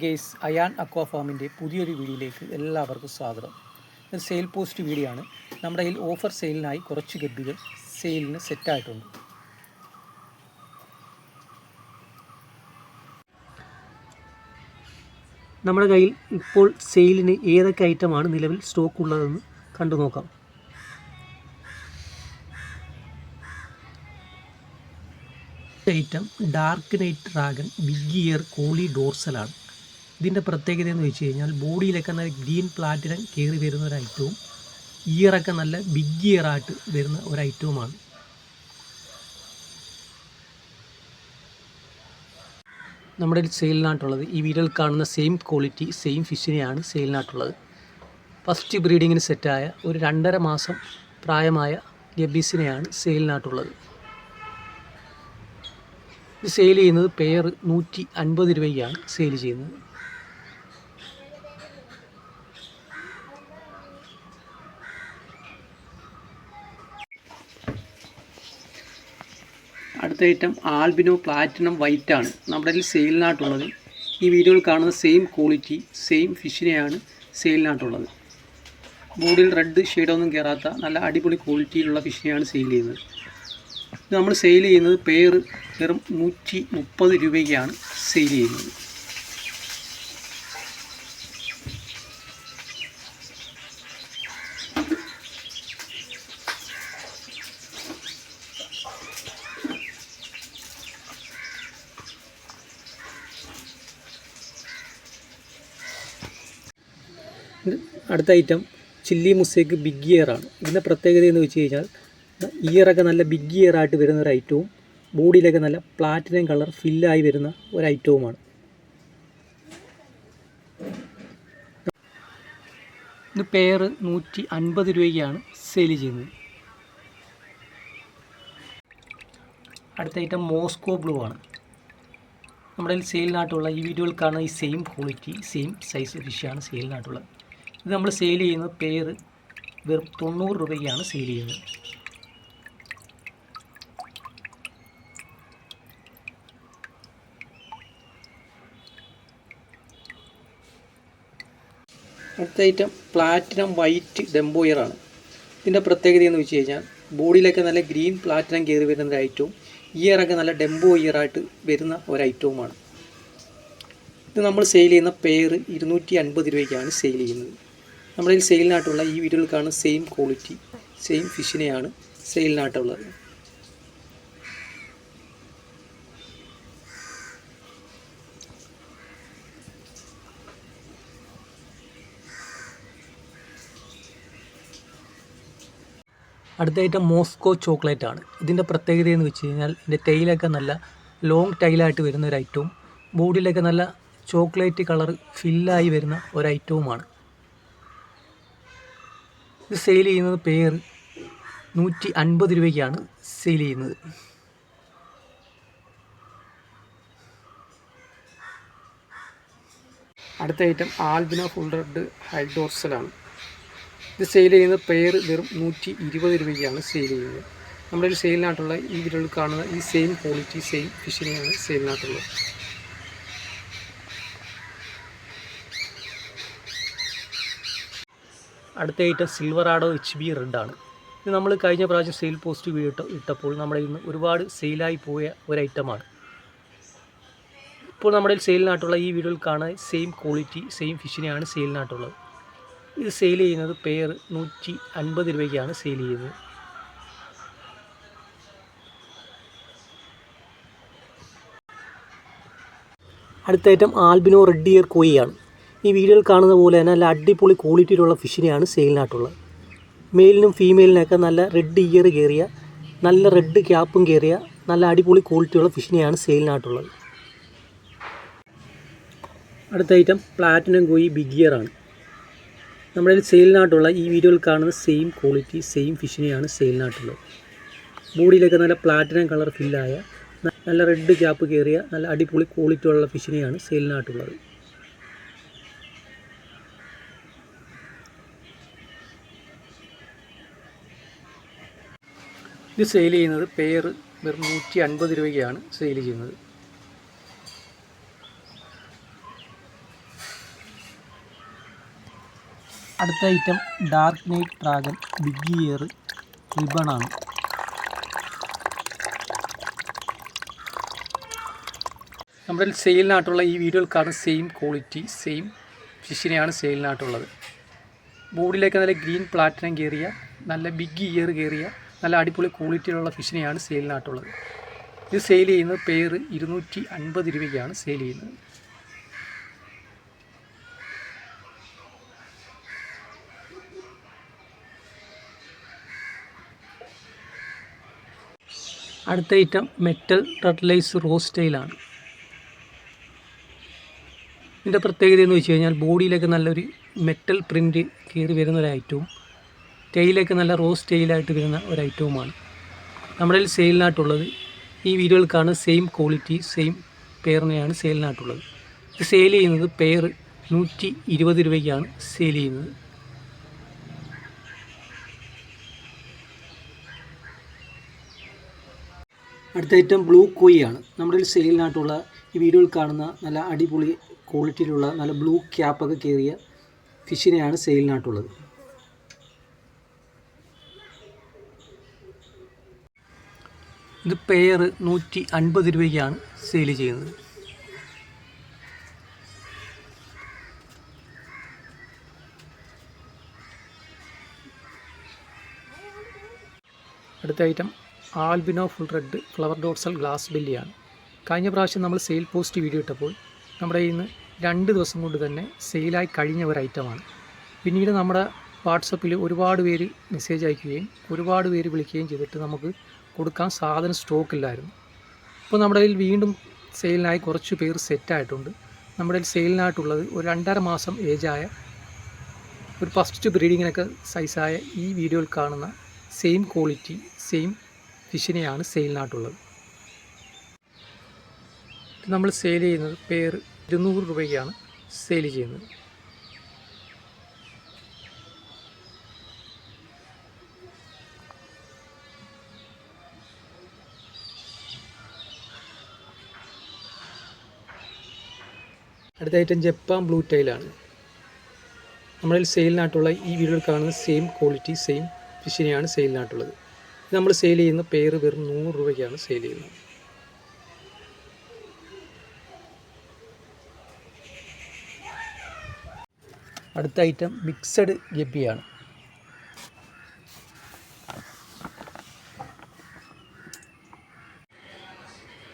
Guys Ayan അക്വാ ഫാമിൻ്റെ പുതിയൊരു വീഡിയോയിലേക്ക് എല്ലാവർക്കും സ്വാഗതം. ഇത് സെയിൽ പോസ്റ്റ് വീഡിയോ ആണ്. നമ്മുടെ കയ്യിൽ ഓഫർ സെയിലിനായി കുറച്ച് ഗപ്പികൾ സെയിലിന് സെറ്റായിട്ടുണ്ട്. നമ്മുടെ കയ്യിൽ ഇപ്പോൾ സെയിലിന് ഏതൊക്കെ ഐറ്റമാണ് നിലവിൽ സ്റ്റോക്ക് ഉള്ളതെന്ന് കണ്ടു നോക്കാം. Item dark knight dragon big ear കോളി ഡോർസലാണ്. ഇതിൻ്റെ പ്രത്യേകത എന്ന് വെച്ച് കഴിഞ്ഞാൽ ബോഡിയിലൊക്കെ നല്ല ഗ്രീൻ പ്ലാറ്റിനം കയറി വരുന്ന ഒരു ഐറ്റവും ഇയറൊക്കെ നല്ല ബിഗ് ഇയറായിട്ട് വരുന്ന ഒരു ഐറ്റവുമാണ്. നമ്മുടെ സെയിലിനായിട്ടുള്ളത് ഈ വീഡിയോയിൽ കാണുന്ന സെയിം ക്വാളിറ്റി സെയിം ഫിഷിനെയാണ് സെയിലിനായിട്ടുള്ളത്. ഫസ്റ്റ് ബ്രീഡിങ്ങിന് സെറ്റായ ഒരു 2.5 മാസം പ്രായമായ ഗബീസിനെയാണ് സെയിലിനായിട്ടുള്ളത്. ഇത് സെയിൽ ചെയ്യുന്നത് പെയർ 150 രൂപയ്ക്കാണ് സെയിൽ ചെയ്യുന്നത്. അടുത്ത ഐറ്റം ആൽബിനോ പ്ലാറ്റിനം വൈറ്റ് ആണ് നമ്മുടെ കയ്യിൽ സെയിലിനായിട്ടുള്ളത്. ഈ വീഡിയോയിൽ കാണുന്ന സെയിം ക്വാളിറ്റി സെയിം ഫിഷിനെയാണ് സെയിലിനായിട്ടുള്ളത്. ബോഡിയിൽ റെഡ് ഷെയ്ഡൊന്നും കയറാത്ത നല്ല അടിപൊളി ക്വാളിറ്റിയിലുള്ള ഫിഷിനെയാണ് സെയിൽ ചെയ്യുന്നത്. ഇത് നമ്മൾ സെയിൽ ചെയ്യുന്നത് പെയർ വെറും 130 രൂപയ്ക്കാണ് സെയിൽ ചെയ്യുന്നത്. അടുത്ത ഐറ്റം ചില്ലി മുസേക്ക് ബിഗ് ഇയർ ആണ്. ഇതിൻ്റെ പ്രത്യേകത എന്ന് വെച്ച് കഴിഞ്ഞാൽ ഇയറൊക്കെ നല്ല ബിഗ് ഇയറായിട്ട് വരുന്ന ഒരു ഐറ്റവും ബോഡിയിലൊക്കെ നല്ല പ്ലാറ്റിനം കളർ ഫില്ലായി വരുന്ന ഒരു ഐറ്റവുമാണ്. ഇത് പെയർ 150 രൂപയ്ക്കാണ് സെയിൽ ചെയ്യുന്നത്. അടുത്ത ഐറ്റം മോസ്കോ ബ്ലൂ ആണ്. നമ്മുടെ സെയിലിനായിട്ടുള്ള ഈ വീഡിയോയിൽ കാണുന്ന ഈ സെയിം ക്വാളിറ്റി സെയിം സൈസ് ഫിഷാണ് സെയിലിനായിട്ടുള്ളത്. ഇത് നമ്മൾ സെയിൽ ചെയ്യുന്നത് പെയർ വെറും 90 രൂപയ്ക്കാണ് സെയിൽ ചെയ്യുന്നത്. അടുത്ത ഐറ്റം പ്ലാറ്റിനം വൈറ്റ് ഡെംബോയറാണ്. ഇതിൻ്റെ പ്രത്യേകത എന്ന് വെച്ച് കഴിഞ്ഞാൽ ബോഡിയിലൊക്കെ നല്ല ഗ്രീൻ പ്ലാറ്റിനം കയറി വരുന്ന ഒരു ഐറ്റവും ഇയറൊക്കെ നല്ല ഡെംബോ ഇയറായിട്ട് വരുന്ന ഒരു ഐറ്റവുമാണ്. ഇത് നമ്മൾ സെയിൽ ചെയ്യുന്ന പെയർ 250 രൂപയ്ക്കാണ് സെയിൽ ചെയ്യുന്നത്. നമ്മുടെ കയ്യിൽ സെയിലിനായിട്ടുള്ള ഈ വീഡിയോയിൽ കാണുന്ന സെയിം ക്വാളിറ്റി സെയിം ഫിഷിനെയാണ് സെയിലിനായിട്ടുള്ളത്. അടുത്ത ഐറ്റം മോസ്കോ ചോക്ലേറ്റ് ആണ്. ഇതിൻ്റെ പ്രത്യേകത എന്ന് വെച്ച് കഴിഞ്ഞാൽ ഇതിൻ്റെ ടൈലൊക്കെ നല്ല ലോങ് ടൈലായിട്ട് വരുന്ന ഒരു ഐറ്റവും ബോഡിയിലൊക്കെ നല്ല ചോക്ലേറ്റ് കളർ ഫില്ലായി വരുന്ന ഒരു ഐറ്റവുമാണ്. ഇത് സെയിൽ ചെയ്യുന്നത് പെയർ 150 രൂപയ്ക്കാണ് സെയിൽ ചെയ്യുന്നത്. അടുത്ത item albino full red hide ഡോർസലാണ്. ഇത് സെയിൽ ചെയ്യുന്നത് പെയർ വെറും 120 രൂപയ്ക്കാണ് സെയിൽ ചെയ്യുന്നത്. നമ്മുടെ സെയിലിനായിട്ടുള്ള ഈ വീഡിയോയിൽ കാണുന്ന ഈ സെയിം ക്വാളിറ്റി സെയിം ഫിഷിനെയാണ് സെയിലിനായിട്ടുള്ളത്. അടുത്ത ഐറ്റം സിൽവറാഡോ HB റെഡ് ആണ്. ഇത് നമ്മൾ കഴിഞ്ഞ പ്രാവശ്യം സെയിൽ പോസ്റ്റ് ഇട്ടപ്പോൾ നമ്മുടെ ഇന്ന് ഒരുപാട് സെയിലായി പോയ ഒരു ഐറ്റമാണ്. ഇപ്പോൾ നമ്മുടെ സെയിലിനായിട്ടുള്ള ഈ വീഡിയോയിൽ കാണാൻ സെയിം ക്വാളിറ്റി സെയിം ഫിഷിനെയാണ് സെയിലിനായിട്ടുള്ളത്. ഇത് സെയിൽ ചെയ്യുന്നത് പെയർ 150 രൂപയ്ക്കാണ് സെയിൽ ചെയ്യുന്നത്. അടുത്ത ഐറ്റം ആൽബിനോ റെഡ് ഇയർ കോയിയാണ്. ഈ വീഡിയോയിൽ കാണുന്ന പോലെ തന്നെ നല്ല അടിപൊളി ക്വാളിറ്റിയിലുള്ള ഫിഷിനെയാണ് സെയിലിനായിട്ടുള്ളത്. മെയിലിനും ഫീമെയിലിനൊക്കെ നല്ല റെഡ് ഇയർ കയറിയ നല്ല റെഡ് ക്യാപ്പും കയറിയ നല്ല അടിപൊളി ക്വാളിറ്റിയുള്ള ഫിഷിനെയാണ് സെയിലിനായിട്ടുള്ളത്. അടുത്ത ഐറ്റം പ്ലാറ്റിനം കോയി ബിഗ് ഇയർ ആണ്. നമ്മുടെ സെയിലിനായിട്ടുള്ള ഈ വീഡിയോയിൽ കാണുന്ന സെയിം ക്വാളിറ്റി സെയിം ഫിഷിനെയാണ് സെയിലിനായിട്ടുള്ളത്. ബോഡിയിലൊക്കെ നല്ല പ്ലാറ്റിനം കളർ ഫില്ലായ നല്ല റെഡ് ക്യാപ്പ് കയറിയ നല്ല അടിപൊളി ക്വാളിറ്റി ഉള്ള ഫിഷിനെയാണ് സെയിലിനായിട്ടുള്ളത്. ഇത് സെയിൽ ചെയ്യുന്നത് പെയർ വെറും 150 രൂപയ്ക്കാണ് സെയിൽ ചെയ്യുന്നത്. അടുത്ത item dark knight dragon big ear റിബണാണ്. നമ്മുടെ സെയിലിനായിട്ടുള്ള ഈ വീഡിയോയിൽക്കാണ് സെയിം ക്വാളിറ്റി സെയിം ഫിഷിനെയാണ് സെയിലിനായിട്ടുള്ളത്. ബോഡിയിലേക്ക് നല്ല ഗ്രീൻ പ്ലാറ്റിനം കയറിയ നല്ല ബിഗ് ഇയർ കയറിയ നല്ല അടിപൊളി ക്വാളിറ്റിയിലുള്ള ഫിഷിനെയാണ് സെയിലിനായിട്ടുള്ളത്. ഇത് സെയിൽ ചെയ്യുന്നത് പെയർ 250 രൂപയ്ക്കാണ് സെയിൽ ചെയ്യുന്നത്. അടുത്ത ഐറ്റം മെറ്റൽ ടർട്ടിലൈസ് റോസ് ടെയിലാണ്. ഇതിൻ്റെ പ്രത്യേകത എന്ന് വെച്ച് കഴിഞ്ഞാൽ ബോഡിയിലേക്ക് നല്ലൊരു മെറ്റൽ പ്രിൻറ്റ് കയറി വരുന്ന ഒരു ഐറ്റവും ടെയിലേക്ക് നല്ല റോസ് ടെയിലായിട്ട് വരുന്ന ഒരു ഐറ്റവുമാണ് നമ്മുടെ കയ്യിൽ സെയിലിനായിട്ടുള്ളത്. ഈ വീഡിയോകൾക്കാണ് സെയിം ക്വാളിറ്റി സെയിം പെയറിനെയാണ് സെയിലിനായിട്ടുള്ളത്. ഇത് സെയിൽ ചെയ്യുന്നത് പെയർ 120 രൂപയ്ക്കാണ് സെയിൽ ചെയ്യുന്നത്. അടുത്ത ഐറ്റം ബ്ലൂ കോയിയാണ്. നമ്മുടെ കയ്യിൽ സെയിലിനായിട്ടുള്ള ഈ വീഡിയോയിൽ കാണുന്ന നല്ല അടിപൊളി ക്വാളിറ്റിയിലുള്ള നല്ല ബ്ലൂ ക്യാപ്പൊക്കെ കയറിയ ഫിഷിനെയാണ് സെയിലിനായിട്ടുള്ളത്. ഇത് പെയർ 150 രൂപയ്ക്കാണ് സെയിൽ ചെയ്യുന്നത്. അടുത്ത item albino full red flower dorsal glass ബെല്ലിയാണ്. കഴിഞ്ഞ പ്രാവശ്യം നമ്മൾ സെയിൽ പോസ്റ്റ് വീഡിയോ ഇട്ടപ്പോൾ നമ്മുടെ കയ്യിൽ നിന്ന് 2 ദിവസം കൊണ്ട് തന്നെ സെയിലായി കഴിഞ്ഞ ഒരു ഐറ്റമാണ്. പിന്നീട് നമ്മുടെ വാട്സപ്പിൽ ഒരുപാട് പേര് മെസ്സേജ് അയക്കുകയും ഒരുപാട് പേര് വിളിക്കുകയും ചെയ്തിട്ട് നമുക്ക് കൊടുക്കാൻ സാധനം സ്റ്റോക്കില്ലായിരുന്നു. അപ്പോൾ നമ്മുടെ കയ്യിൽ വീണ്ടും സെയിലിനായി കുറച്ച് പേർ സെറ്റായിട്ടുണ്ട്. നമ്മുടെ കയ്യിൽ സെയിലിനായിട്ടുള്ളത് ഒരു 2.5 മാസം ഏജായ ഒരു ഫസ്റ്റ് ബ്രീഡിങ്ങിനൊക്കെ സൈസായ ഈ വീഡിയോയിൽ കാണുന്ന സെയിം ക്വാളിറ്റി സെയിം ഫിഷിനെയാണ് സെയിലിനായിട്ടുള്ളത്. നമ്മൾ സെയിൽ ചെയ്യുന്നത് പെയർ 200 രൂപയ്ക്കാണ് സെയിൽ ചെയ്യുന്നത്. അടുത്ത ഐറ്റം ജപ്പാൻ ബ്ലൂ ടൈലാണ്. നമ്മളിൽ സെയിലിനായിട്ടുള്ള ഈ വീഡിയോയിൽ കാണുന്ന സെയിം ക്വാളിറ്റി സെയിം ഫിഷിനെയാണ് സെയിലിനായിട്ടുള്ളത്. ഇത് നമ്മൾ സെയിൽ ചെയ്യുന്ന പെയർ വെറും 100 രൂപയ്ക്കാണ് സെയിൽ ചെയ്യുന്നത്. അടുത്ത ഐറ്റം മിക്സഡ് ഗപ്പിയാണ്.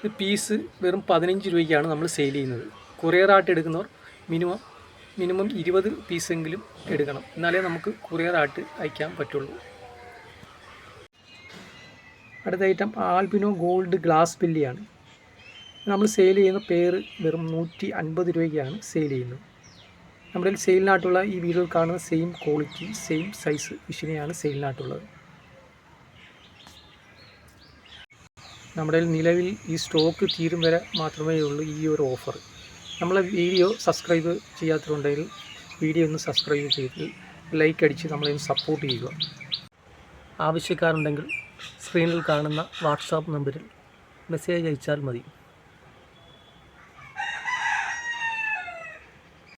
ഇത് പീസ് വെറും 15 രൂപയ്ക്കാണ് നമ്മൾ സെയിൽ ചെയ്യുന്നത്. കൊറിയറായിട്ട് എടുക്കുന്നവർ മിനിമം 20 പീസെങ്കിലും എടുക്കണം, എന്നാലേ നമുക്ക് കൊറിയറായിട്ട് അയക്കാൻ പറ്റുള്ളൂ. അടുത്ത ഐറ്റം ആൽബിനോ ഗോൾഡ് ഗ്ലാസ് ബെല്ലിയാണ്. നമ്മൾ സെയിൽ ചെയ്യുന്ന പെയർ വെറും 150 രൂപയ്ക്കാണ് സെയിൽ ചെയ്യുന്നത്. നമ്മുടെ സെയിലിനായിട്ടുള്ള ഈ വീഡിയോയിൽ കാണുന്ന സെയിം ക്വാളിറ്റി സെയിം സൈസ് ഫിഷിനെയാണ് സെയിലിനായിട്ടുള്ളത്. നമ്മുടെ നിലവിൽ ഈ സ്റ്റോക്ക് തീരും വരെ മാത്രമേ ഉള്ളൂ ഈ ഒരു ഓഫർ. നമ്മളെ വീഡിയോ സബ്സ്ക്രൈബ് ചെയ്യാത്തതുണ്ടെങ്കിൽ വീഡിയോ ഒന്ന് സബ്സ്ക്രൈബ് ചെയ്ത് ലൈക്ക് അടിച്ച് നമ്മളെ സപ്പോർട്ട് ചെയ്യുക. ആവശ്യക്കാരുണ്ടെങ്കിൽ സ്ക്രീനിൽ കാണുന്ന വാട്സാപ്പ് നമ്പറിൽ മെസ്സേജ് അയച്ചാൽ മതി.